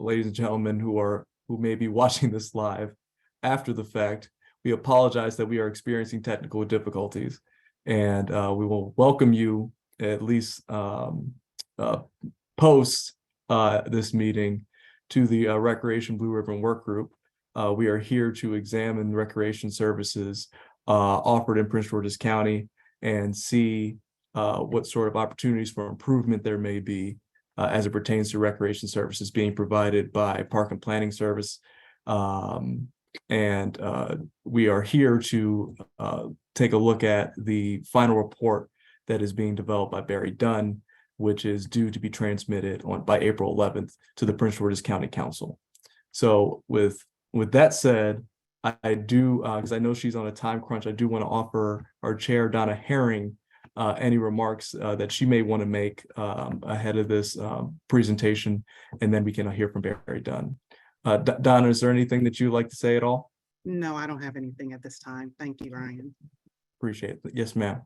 ladies and gentlemen who may be watching this live after the fact, we apologize that we are experiencing technical difficulties, and we will welcome you at least post this meeting to the Recreation Blue Ribbon Work Group. We are here to examine recreation services offered in Prince George's County and see what sort of opportunities for improvement there may be as it pertains to recreation services being provided by Park and Planning Service. And we are here to take a look at the final report that is being developed by Barry Dunn, which is due to be transmitted by April 11th to the Prince George's County Council. So with that said, I do, because I know she's on a time crunch, I do want to offer our chair, Donna Herring, any remarks that she may want to make ahead of this presentation, and then we can hear from Barry Dunn. Donna, is there anything that you'd like to say at all? No, I don't have anything at this time. Thank you, Ryan. Appreciate it. Yes, ma'am.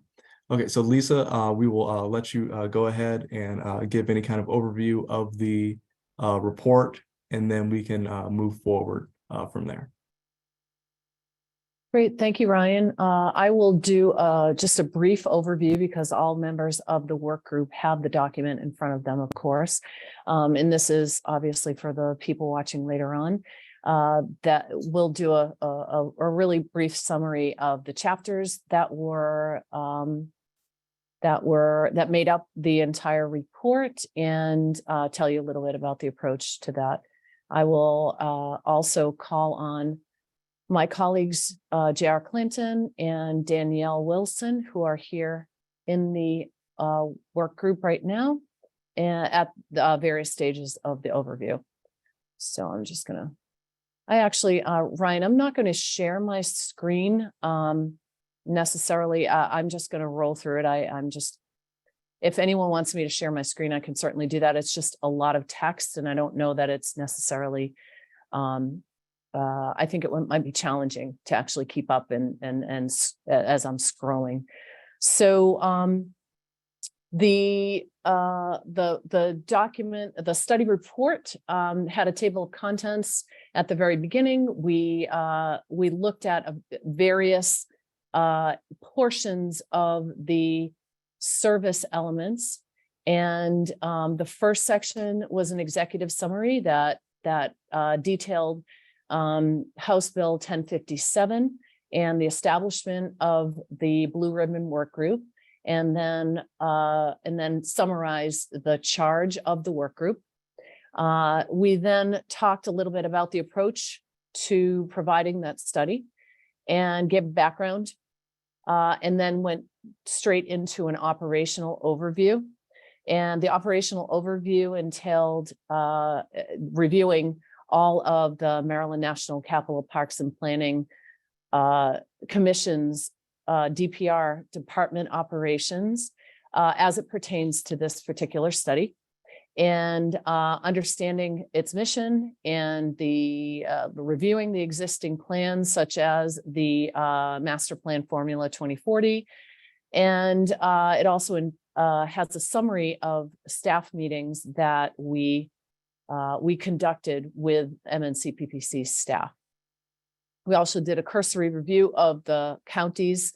Okay, so Lisa, we will let you go ahead and give any kind of overview of the report, and then we can move forward from there. Great, thank you, Ryan. I will do just a brief overview because all members of the work group have the document in front of them, of course. And this is obviously for the people watching later on. That we'll do a really brief summary of the chapters that made up the entire report, and tell you a little bit about the approach to that. I will also call on my colleagues, J.R. Clinton and Danielle Wilson, who are here in the work group right now and at the various stages of the overview. So I'm just gonna, Ryan, I'm not gonna share my screen necessarily. I'm just gonna roll through it. If anyone wants me to share my screen, I can certainly do that. It's just a lot of text, and I don't know that it's necessarily, I think it might be challenging to actually keep up and as I'm scrolling. So the document, the study report had a table of contents at the very beginning. We looked at various portions of the service elements, and the first section was an executive summary that detailed House Bill 1057 and the establishment of the Blue Ribbon Work Group, and then summarize the charge of the work group. We then talked a little bit about the approach to providing that study and gave background, and then went straight into an operational overview. And the operational overview entailed reviewing all of the Maryland National Capital Parks and Planning Commission's DPR department operations as it pertains to this particular study, and understanding its mission, and the reviewing the existing plans, such as the Master Plan Formula 2040. And it also has a summary of staff meetings that we conducted with MNCPPC staff. We also did a cursory review of the county's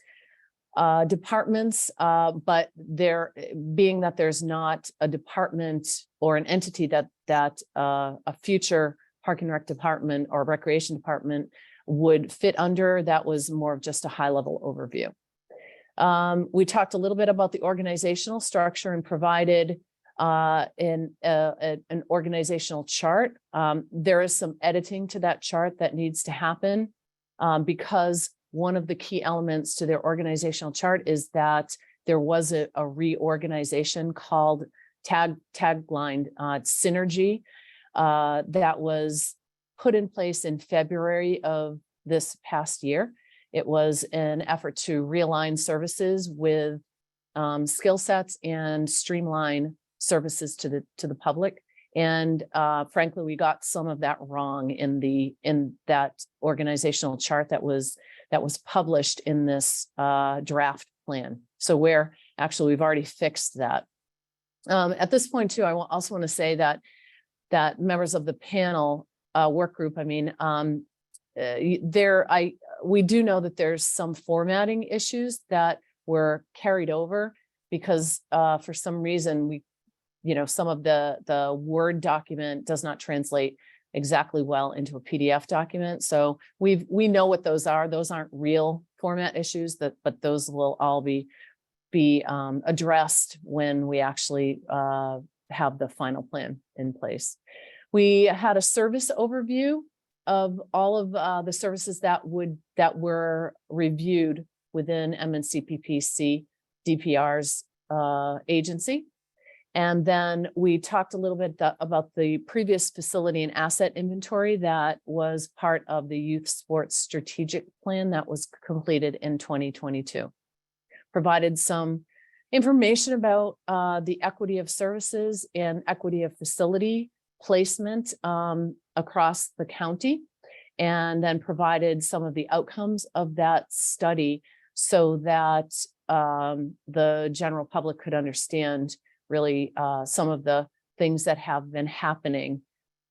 departments, but there being that there's not a department or an entity that a future Park and Rec department or recreation department would fit under, that was more of just a high-level overview. We talked a little bit about the organizational structure and provided an organizational chart. There is some editing to that chart that needs to happen because one of the key elements to their organizational chart is that there was a reorganization called tagline Synergy that was put in place in February of this past year. It was an effort to realign services with skill sets and streamline services to the public. And frankly, we got some of that wrong in that organizational chart that was published in this draft plan. So we've already fixed that. At this point too, I also want to say that that members of the panel work group, I mean, we do know that there's some formatting issues that were carried over because for some reason some of the Word document does not translate exactly well into a PDF document. So we know what those are. Those aren't real format issues, but those will all be addressed when we actually have the final plan in place. We had a service overview of all of the services that were reviewed within MNCPPC DPR's agency. And then we talked a little bit about the previous facility and asset inventory that was part of the Youth Sports Strategic Plan that was completed in 2022. Provided some information about the equity of services and equity of facility placement across the county, and then provided some of the outcomes of that study so that the general public could understand really some of the things that have been happening,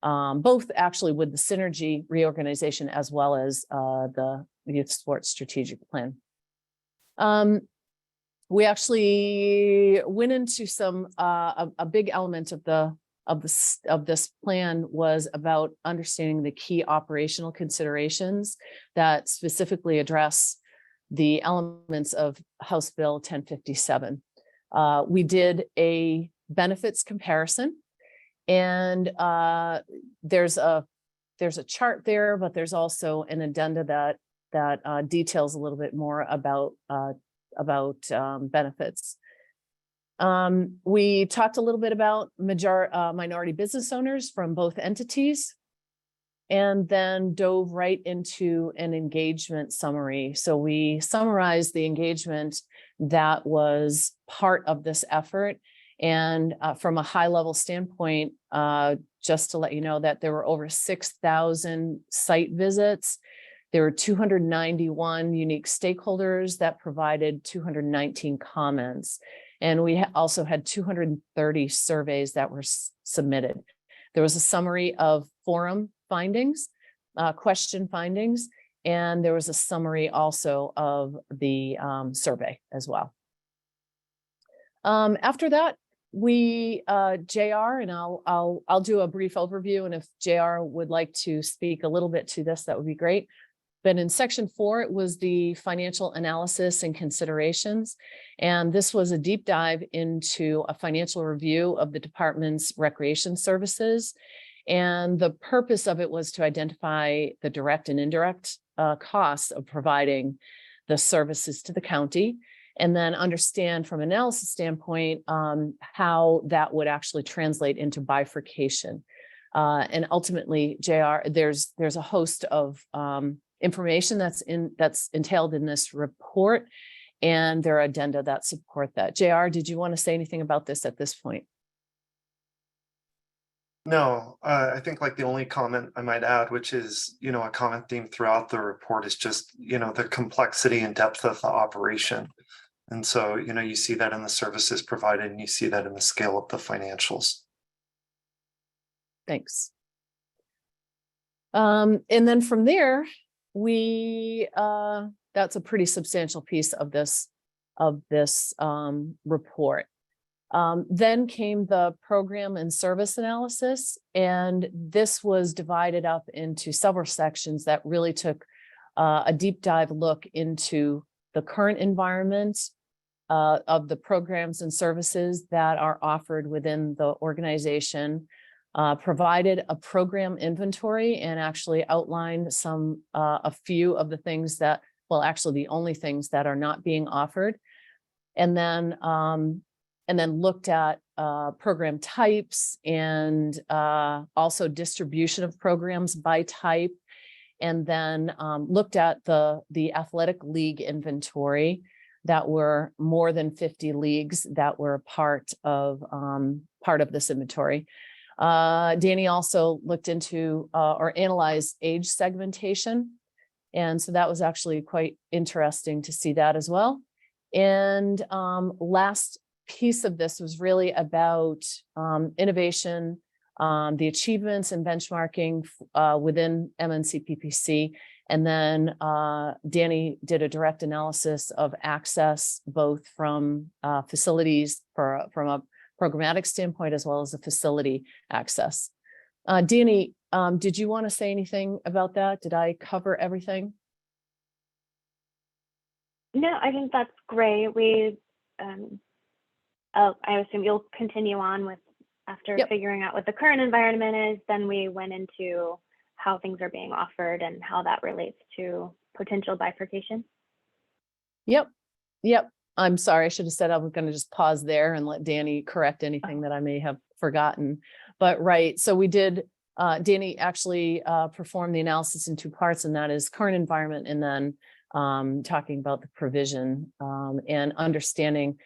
both actually with the Synergy reorganization as well as the Youth Sports Strategic Plan. We actually went into some a big element of this plan was about understanding the key operational considerations that specifically address the elements of House Bill 1057. We did a benefits comparison, and there's a chart there, but there's also an addenda that details a little bit more about benefits. We talked a little bit about minority business owners from both entities, and then dove right into an engagement summary. So we summarized the engagement that was part of this effort. And from a high level standpoint, just to let you know that there were over 6,000 site visits. There were 291 unique stakeholders that provided 219 comments. And we also had 230 surveys that were submitted. There was a summary of forum findings, question findings, and there was a summary also of the survey as well. After that, we JR, and I'll do a brief overview, and if JR would like to speak a little bit to this, that would be great. But in section 4, it was the financial analysis and considerations. And this was a deep dive into a financial review of the department's recreation services. And the purpose of it was to identify the direct and indirect costs of providing the services to the county, and then understand from an analysis standpoint how that would actually translate into bifurcation. And ultimately, JR, there's a host of information that's entailed in this report, and there are addenda that support that. JR, did you want to say anything about this at this point? No, I think like the only comment I might add, which is, a common theme throughout the report, is just, the complexity and depth of the operation. And so, you see that in the services provided, and you see that in the scale of the financials. Thanks. And then from there, that's a pretty substantial piece of this report. Then came the program and service analysis, and this was divided up into several sections that really took a deep dive look into the current environment of the programs and services that are offered within the organization, provided a program inventory, and actually outlined a few of the things that, well, actually the only things that are not being offered, and then looked at program types and also distribution of programs by type, and then looked at the athletic league inventory that were more than 50 leagues that were part of this inventory. Danny also looked into or analyzed age segmentation. And so that was actually quite interesting to see that as well. And last piece of this was really about innovation the achievements and benchmarking within MNCPPC. And then Danny did a direct analysis of access, both from facilities from a programmatic standpoint, as well as the facility access. Danny, did you want to say anything about that? Did I cover everything? No, I think that's great. I assume you'll continue on with after Yep. figuring out what the current environment is, then we went into how things are being offered and how that relates to potential bifurcation. Yep. I'm sorry. I should have said I was going to just pause there and let Danny correct anything that I may have forgotten. But right. So we did, Danny actually performed the analysis in two parts, and that is current environment and then talking about the provision and understanding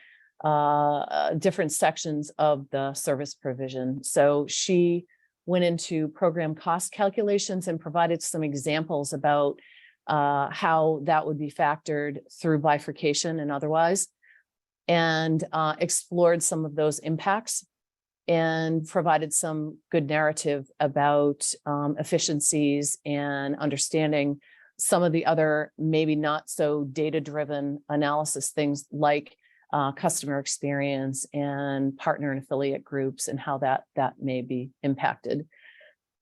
different sections of the service provision. So she went into program cost calculations and provided some examples about how that would be factored through bifurcation and otherwise, and explored some of those impacts and provided some good narrative about efficiencies and understanding some of the other maybe not so data-driven analysis, things like customer experience and partner and affiliate groups and how that may be impacted.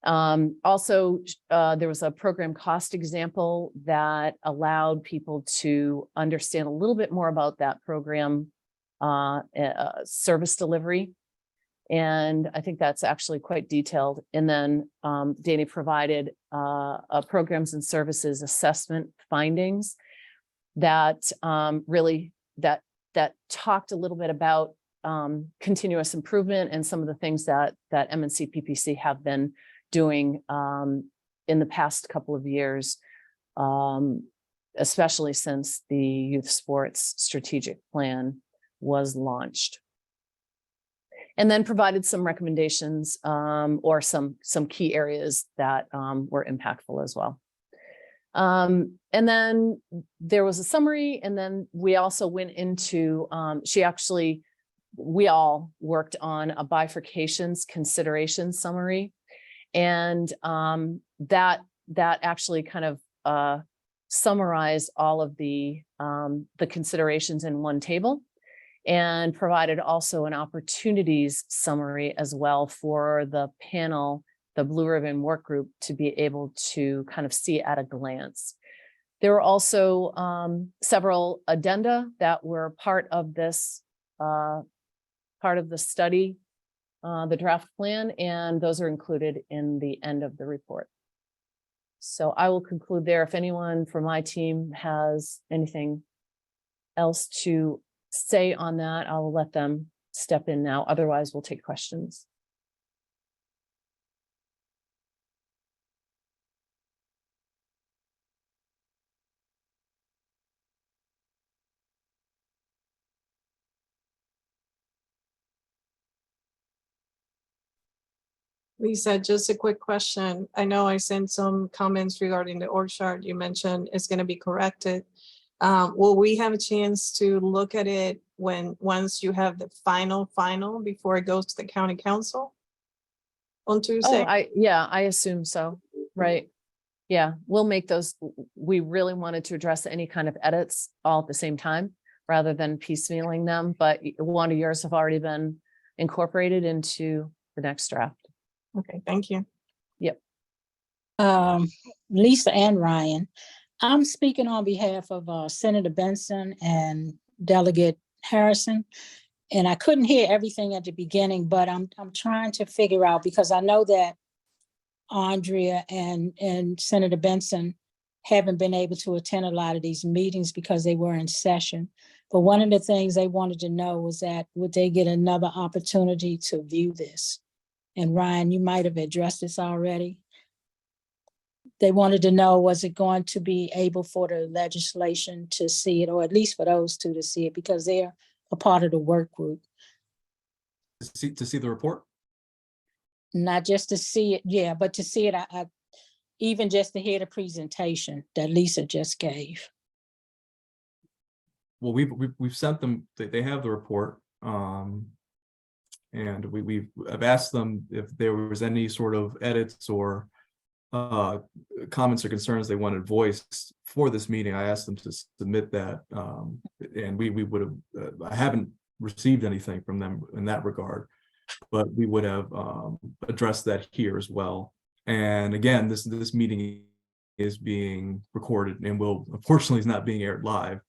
Also, there was a program cost example that allowed people to understand a little bit more about that program service delivery. And I think that's actually quite detailed. And then Danny provided programs and services assessment findings that really that talked a little bit about continuous improvement and some of the things that MNCPPC have been doing in the past couple of years, especially since the youth sports strategic plan was launched. And then provided some recommendations or some key areas that were impactful as well. And then there was a summary, and then we also went into, we all worked on a bifurcations consideration summary. And that actually kind of summarized all of the considerations in one table, and provided also an opportunities summary as well for the panel, the Blue Ribbon Work Group, to be able to kind of see at a glance. There were also several addenda that were part of this, part of the study, the draft plan, and those are included in the end of the report. So I will conclude there. If anyone from my team has anything else to say on that, I will let them step in now. Otherwise, we'll take questions. Lisa, just a quick question. I know I sent some comments regarding the org chart. You mentioned it's going to be corrected. Will we have a chance to look at it once you have the final before it goes to the county council on Tuesday? Oh, I assume so. Right. Yeah, we'll make those. We really wanted to address any kind of edits all at the same time rather than piecemealing them, but one of yours have already been incorporated into the next draft. Okay, thank you. Yep. Lisa and Ryan, I'm speaking on behalf of Senator Benson and Delegate Harrison, and I couldn't hear everything at the beginning, but I'm trying to figure out, because I know that Andrea and Senator Benson haven't been able to attend a lot of these meetings because they were in session. But one of the things they wanted to know was that would they get another opportunity to view this? And Ryan, you might have addressed this already. They wanted to know, was it going to be able for the legislation to see it, or at least for those two to see it, because they're a part of the work group. To see the report? Not just to see it, yeah, but to see it, I even just to hear the presentation that Lisa just gave. Well, we've sent them, they have the report. And I've asked them if there was any sort of edits or comments or concerns they wanted voiced for this meeting. I asked them to submit that, and we would have. I haven't received anything from them in that regard, but we would have addressed that here as well. And again, this meeting is being recorded and will, unfortunately, is not being aired live,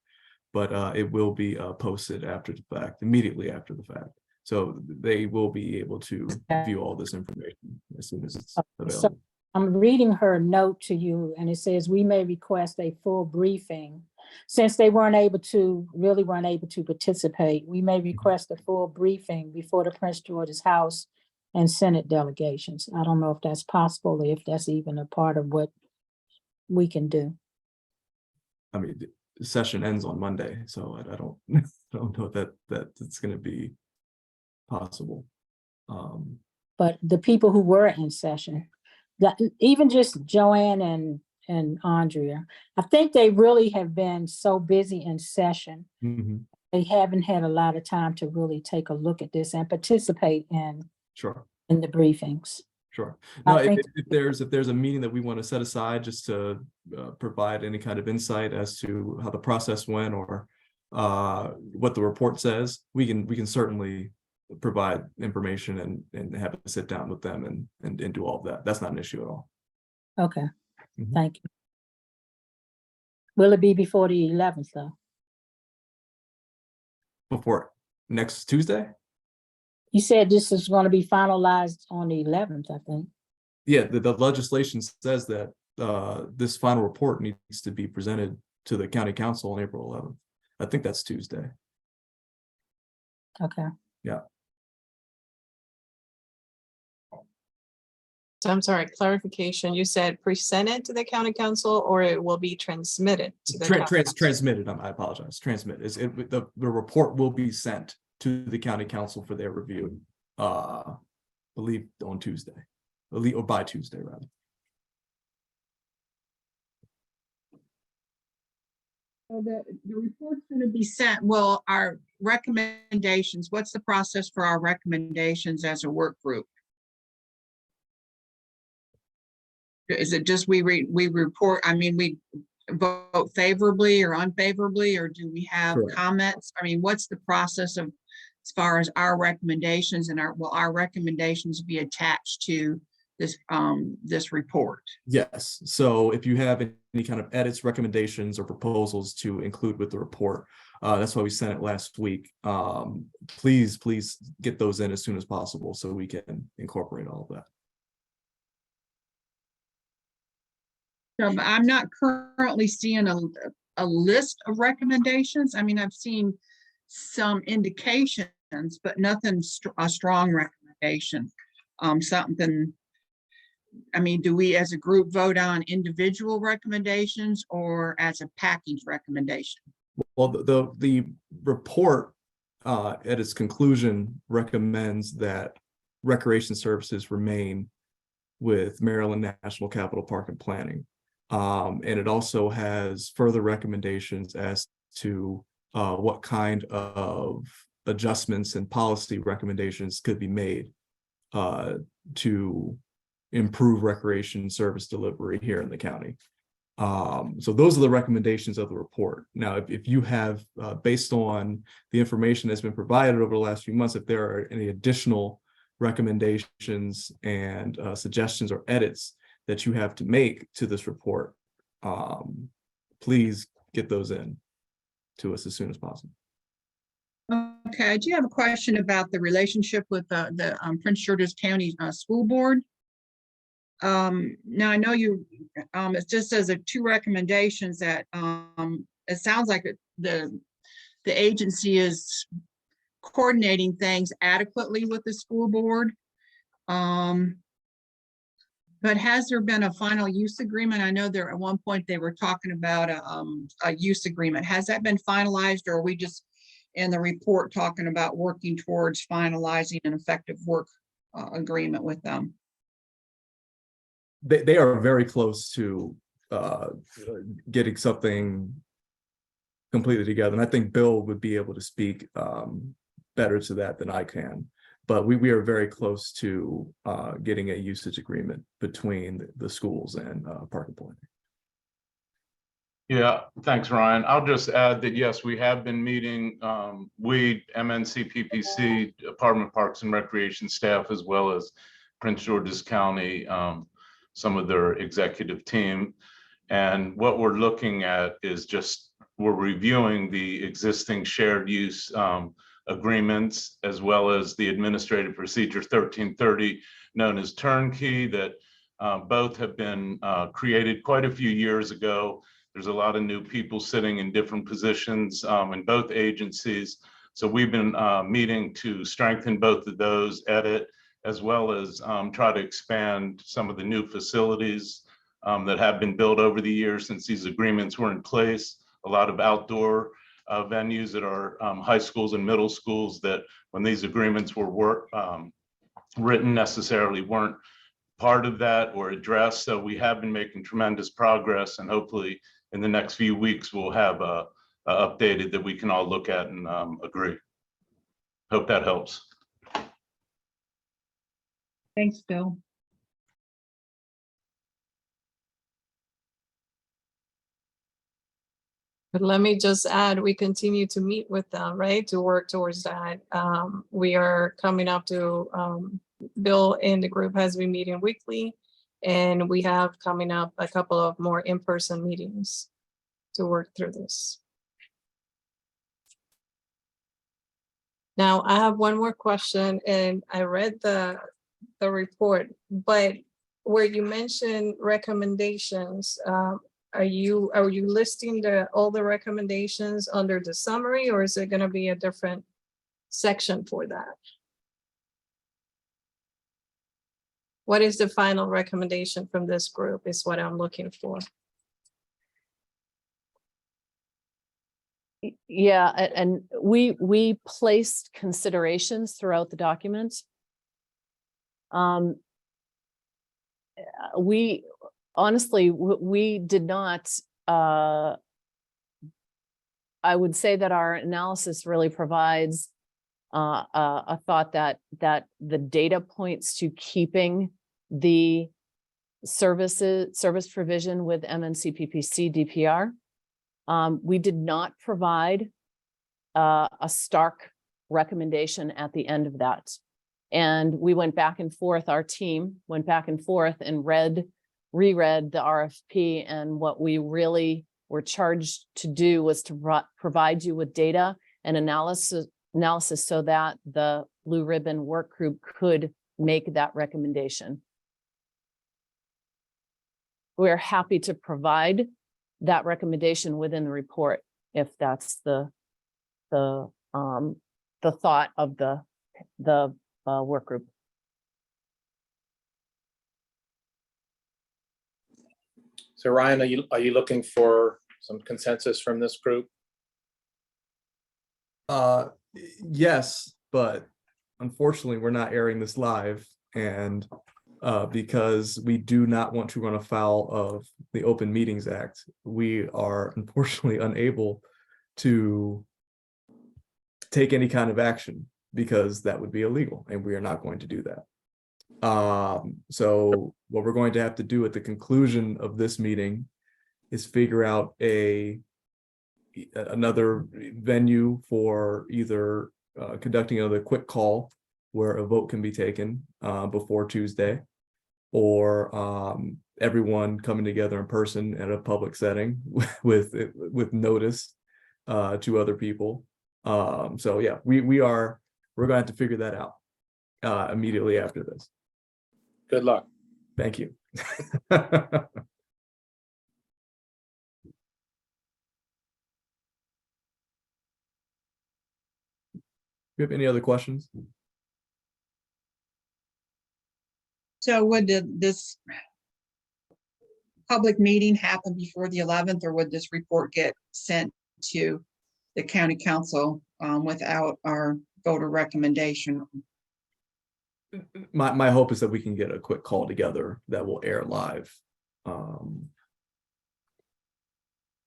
but it will be posted after the fact, immediately after the fact. So they will be able to view all this information as soon as it's available. So I'm reading her note to you, and it says we may request a full briefing. Since they weren't able to participate, we may request a full briefing before the Prince George's House and Senate delegations. I don't know if that's possible, or if that's even a part of what we can do. I mean, the session ends on Monday, so I don't know that it's going to be possible. But the people who were in session, even just Joanne and Andrea, I think they really have been so busy in session. Mm-hmm. They haven't had a lot of time to really take a look at this and participate in the briefings. Sure. No, if there's a meeting that we want to set aside just to provide any kind of insight as to how the process went or what the report says, we can certainly provide information and have to sit down with them and do all of that. That's not an issue at all. Okay. Mm-hmm. Thank you. Will it be before the 11th though? Before next Tuesday? You said this is going to be finalized on the 11th, I think. Yeah, the legislation says that this final report needs to be presented to the county council on April 11th. I think that's Tuesday. Okay. Yeah. So I'm sorry, clarification. You said presented to the county council, or it will be transmitted to the county council? Transmitted. I apologize. Transmit is the report will be sent to the county council for their review. I believe on Tuesday, or by Tuesday rather. So the report's going to be sent. Well, our recommendations, what's the process for our recommendations as a work group? Is it just we report, I mean, we vote favorably or unfavorably, or do we have comments? I mean, what's the process of, as far as our recommendations, and will our recommendations be attached to this this report? Yes. So if you have any kind of edits, recommendations, or proposals to include with the report, that's why we sent it last week. Please get those in as soon as possible so we can incorporate all of that. So I'm not currently seeing a list of recommendations. I mean, I've seen some indications, but nothing a strong recommendation. Something. I mean, do we as a group vote on individual recommendations or as a package recommendation? Well, the report at its conclusion recommends that recreation services remain with Maryland National Capital Park and Planning. And it also has further recommendations as to what kind of adjustments and policy recommendations could be made to improve recreation service delivery here in the county. So those are the recommendations of the report. Now, if you have, based on the information that's been provided over the last few months, if there are any additional recommendations and suggestions or edits that you have to make to this report, please get those in to us as soon as possible. Okay, I do have a question about the relationship with the Prince George's County School Board. Now I know you, it just says there are two recommendations that it sounds like the agency is coordinating things adequately with the school board. But has there been a final use agreement? I know there at one point they were talking about a use agreement. Has that been finalized, or are we just in the report talking about working towards finalizing an effective work agreement with them? They are very close to getting something completely together. And I think Bill would be able to speak better to that than I can. but we are very close to getting a usage agreement between the schools and Park and Point. Yeah, thanks, Ryan. I'll just add that, yes, we have been meeting, we, MNC PPC, Department of Parks and Recreation staff, as well as Prince George's County, some of their executive team. And what we're looking at is just, we're reviewing the existing shared use agreements, as well as the Administrative Procedure 1330, known as Turnkey, that both have been created quite a few years ago. There's a lot of new people sitting in different positions in both agencies. So we've been meeting to strengthen both of those, edit, as well as try to expand some of the new facilities that have been built over the years since these agreements were in place. A lot of outdoor venues at our high schools and middle schools that when these agreements were written necessarily weren't part of that or addressed. So we have been making tremendous progress, and hopefully in the next few weeks, we'll have a updated that we can all look at and agree. Hope that helps. Thanks, Bill. But let me just add, we continue to meet with them, right, to work towards that. We are coming up to, Bill and the group has been meeting weekly, and we have coming up a couple of more in-person meetings to work through this. Now, I have one more question, and I read the report, but where you mentioned recommendations, are you listing all the recommendations under the summary, or is it going to be a different section for that? What is the final recommendation from this group is what I'm looking for. Yeah, and we placed considerations throughout the document. We honestly, we did not, I would say that our analysis really provides a thought that the data points to keeping the service provision with MNC PPC DPR. We did not provide a stark recommendation at the end of that. And we went back and forth, our team went back and forth and reread the RFP, and what we really were charged to do was to provide you with data and analysis so that the Blue Ribbon work group could make that recommendation. We're happy to provide that recommendation within the report if that's the thought of the work group. So Ryan, are you looking for some consensus from this group? Yes, but unfortunately we're not airing this live, and because we do not want to run afoul of the Open Meetings Act, we are unfortunately unable to take any kind of action because that would be illegal, and we are not going to do that. So what we're going to have to do at the conclusion of this meeting is figure out another venue for either conducting another quick call where a vote can be taken before Tuesday, or everyone coming together in person at a public setting with notice to other people. So yeah, we're going to have to figure that out immediately after this. Good luck. Thank you. You have any other questions? So would this public meeting happen before the 11th, or would this report get sent to the county council without our voter recommendation? My hope is that we can get a quick call together that will air live. I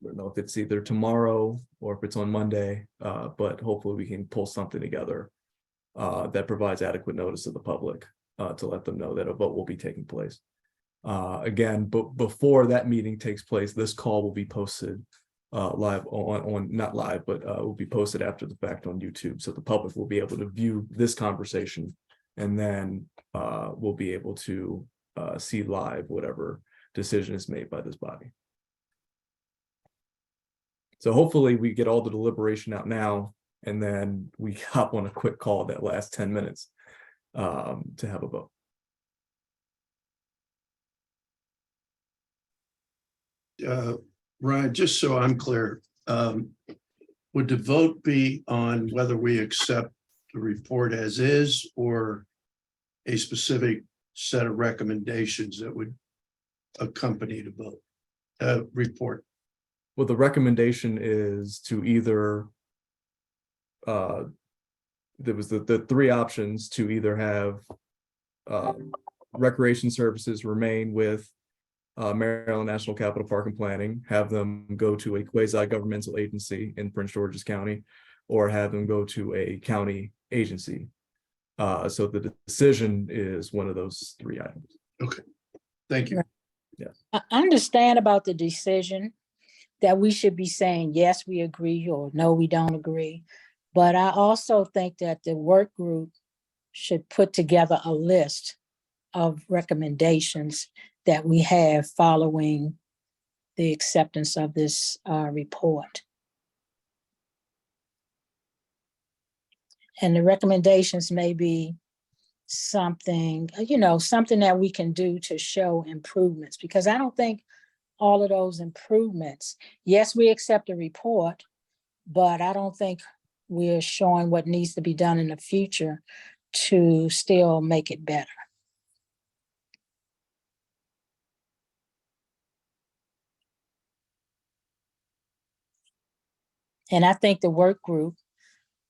don't know if it's either tomorrow or if it's on Monday, but hopefully we can pull something together that provides adequate notice to the public to let them know that a vote will be taking place. Again, but before that meeting takes place, this call will be posted live on not live, but will be posted after the fact on YouTube. So the public will be able to view this conversation, and then we'll be able to see live whatever decision is made by this body. So hopefully we get all the deliberation out now, and then we hop on a quick call that lasts 10 minutes to have a vote. Ryan, just so I'm clear, would the vote be on whether we accept the report as is, or a specific set of recommendations that would accompany the vote report? Well, the recommendation is to either there was the three options to either have recreation services remain with Maryland National Capital Park and Planning, have them go to a quasi-governmental agency in Prince George's County, or have them go to a county agency. So the decision is one of those three items. Okay, thank you. Yes. I understand about the decision that we should be saying, yes, we agree, or no, we don't agree. But I also think that the work group should put together a list of recommendations that we have following the acceptance of this report. And the recommendations may be something, something that we can do to show improvements, because I don't think all of those improvements, yes, we accept the report, but I don't think we're showing what needs to be done in the future to still make it better. And I think the work group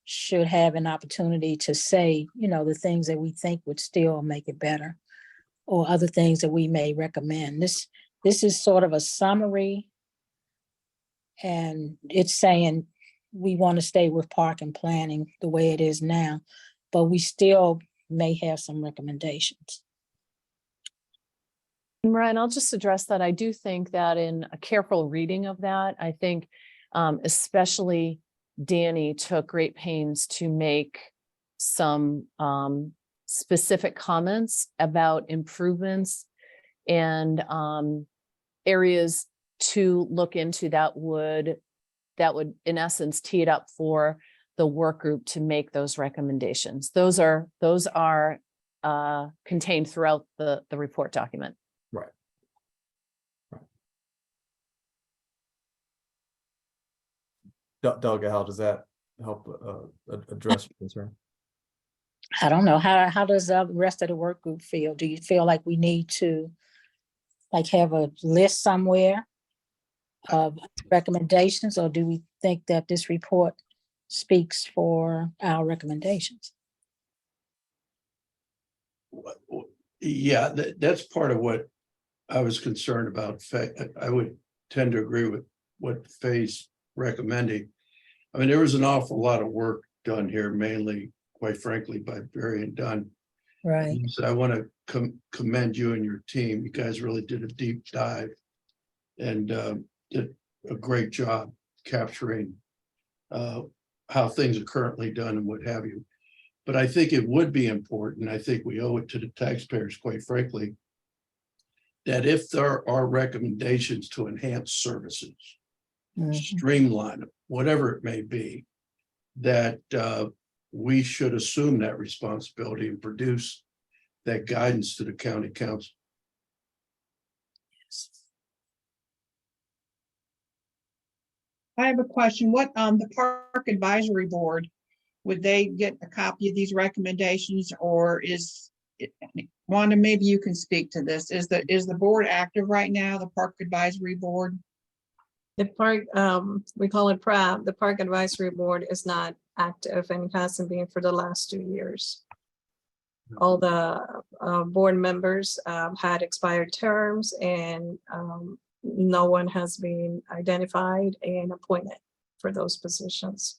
should have an opportunity to say, the things that we think would still make it better, or other things that we may recommend. This is sort of a summary, and it's saying we want to stay with park and planning the way it is now, but we still may have some recommendations. Ryan, I'll just address that. I do think that in a careful reading of that, I think especially Danny took great pains to make some specific comments about improvements and areas to look into that would in essence tee it up for the work group to make those recommendations. Those are contained throughout the report document. Right. Doug, how does that help address your concern? I don't know. How does the rest of the work group feel? Do you feel like we need to have a list somewhere of recommendations, or do we think that this report speaks for our recommendations? Yeah, that's part of what I was concerned about. I would tend to agree with what Faye's recommending. I mean, there was an awful lot of work done here, mainly, quite frankly, by Barry and Dunn. Right. So I want to commend you and your team. You guys really did a deep dive and did a great job capturing how things are currently done and what have you. But I think it would be important, I think we owe it to the taxpayers, quite frankly, that if there are recommendations to enhance services, streamline them, whatever it may be, that we should assume that responsibility and produce that guidance to the county council. I have a question. What, the Park Advisory Board, would they get a copy of these recommendations, or is it, Wanda, maybe you can speak to this. Is the board active right now, the Park Advisory Board? The park, we call it PRAB, the Park Advisory Board is not active and hasn't been for the last 2 years. All the board members had expired terms, and no one has been identified and appointed for those positions.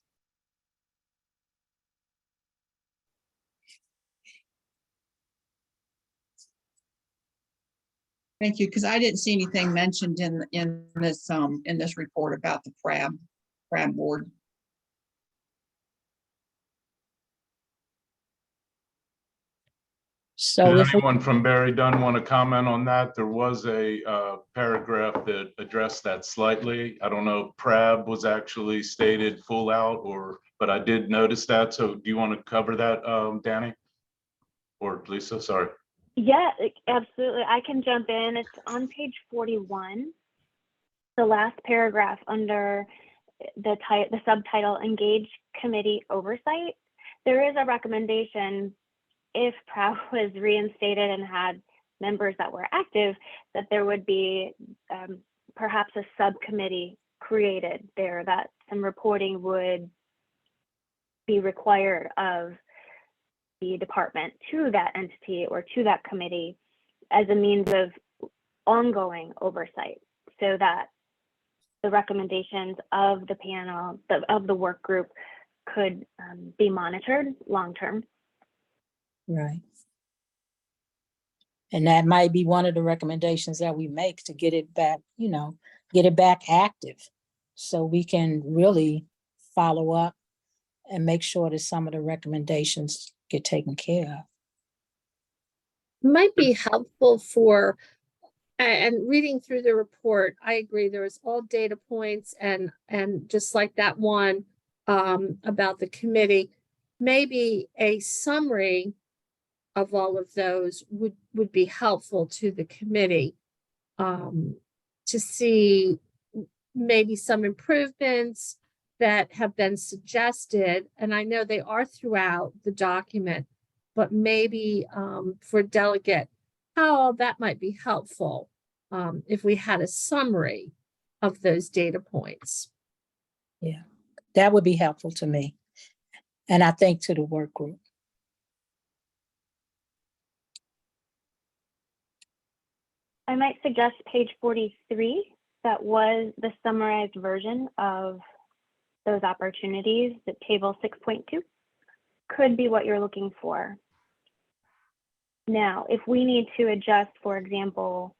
Thank you, because I didn't see anything mentioned in this report about the crab board. So Did if we, anyone from Barry Dunn want to comment on that? There was a paragraph that addressed that slightly. I don't know if Prab was actually stated full out but I did notice that. So do you want to cover that, Danny? Or Lisa, sorry. Yeah, absolutely. I can jump in. It's on page 41, the last paragraph under the subtitle Engage Committee Oversight. There is a recommendation if PROW was reinstated and had members that were active, that there would be perhaps a subcommittee created there, that some reporting would be required of the department to that entity or to that committee as a means of ongoing oversight, so that the recommendations of the panel, of the work group, could be monitored long term. right. And that might be one of the recommendations that we make to get it back, get it back active. So we can really follow up and make sure that some of the recommendations get taken care of. Might be helpful for, and reading through the report, I agree, there was all data points and just like that one about the committee, maybe a summary of all of those would be helpful to the committee to see maybe some improvements that have been suggested. And I know they are throughout the document, but maybe for delegate, how that might be helpful if we had a summary of those data points. Yeah, that would be helpful to me. And I think to the work group. I might suggest page 43, that was the summarized version of those opportunities, the table 6.2 could be what you're looking for. Now, if we need to adjust, for example,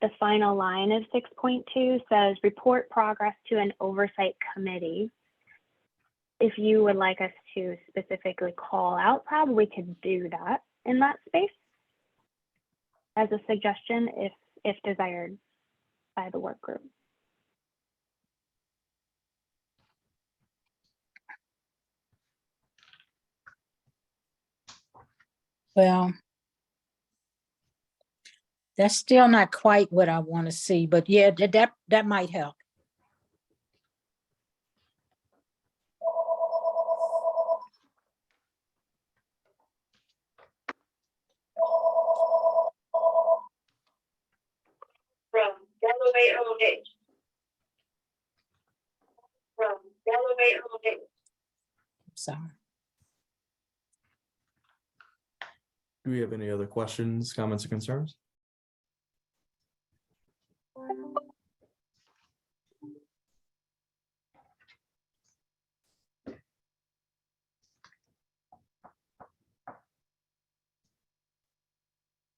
the final line of 6.2 says report progress to an oversight committee. If you would like us to specifically call out, probably we could do that in that space as a suggestion if desired by the work group. Well, that's still not quite what I want to see, but yeah, that might help. From Galloway OH. From Galloway OH. Sorry. Do we have any other questions, comments, or concerns?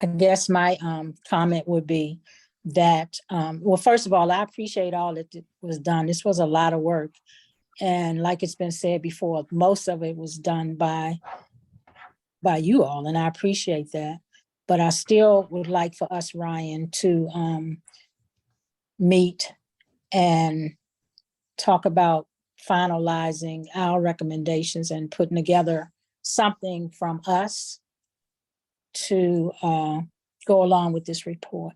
I guess my comment would be that, well, first of all, I appreciate all that was done. This was a lot of work. And like it's been said before, most of it was done by you all, and I appreciate that. But I still would like for us, Ryan, to meet and talk about finalizing our recommendations and putting together something from us to go along with this report.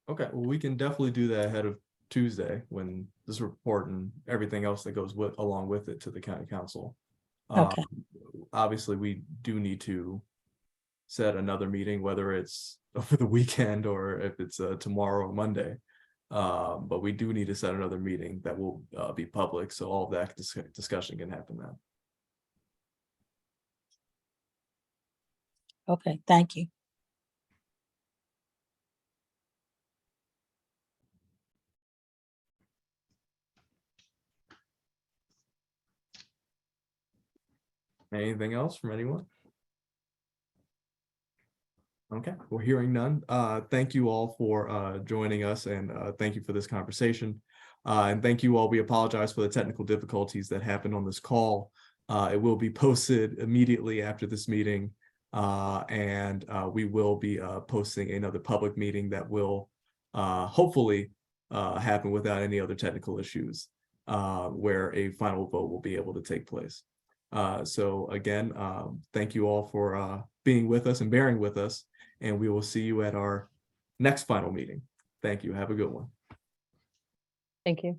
Okay, well, we can definitely do that ahead of Tuesday when this report and everything else that goes along with it to the county council. Okay. Obviously, we do need to set another meeting, whether it's over the weekend or if it's tomorrow or Monday. But we do need to set another meeting that will be public, so all of that discussion can happen then. Okay, thank you. Anything else from anyone? Okay, we're hearing none. Thank you all for joining us, and thank you for this conversation. And thank you all. We apologize for the technical difficulties that happened on this call. It will be posted immediately after this meeting, and we will be posting another public meeting that will hopefully happen without any other technical issues, where a final vote will be able to take place. So again, thank you all for being with us and bearing with us, and we will see you at our next final meeting. Thank you. Have a good one. Thank you.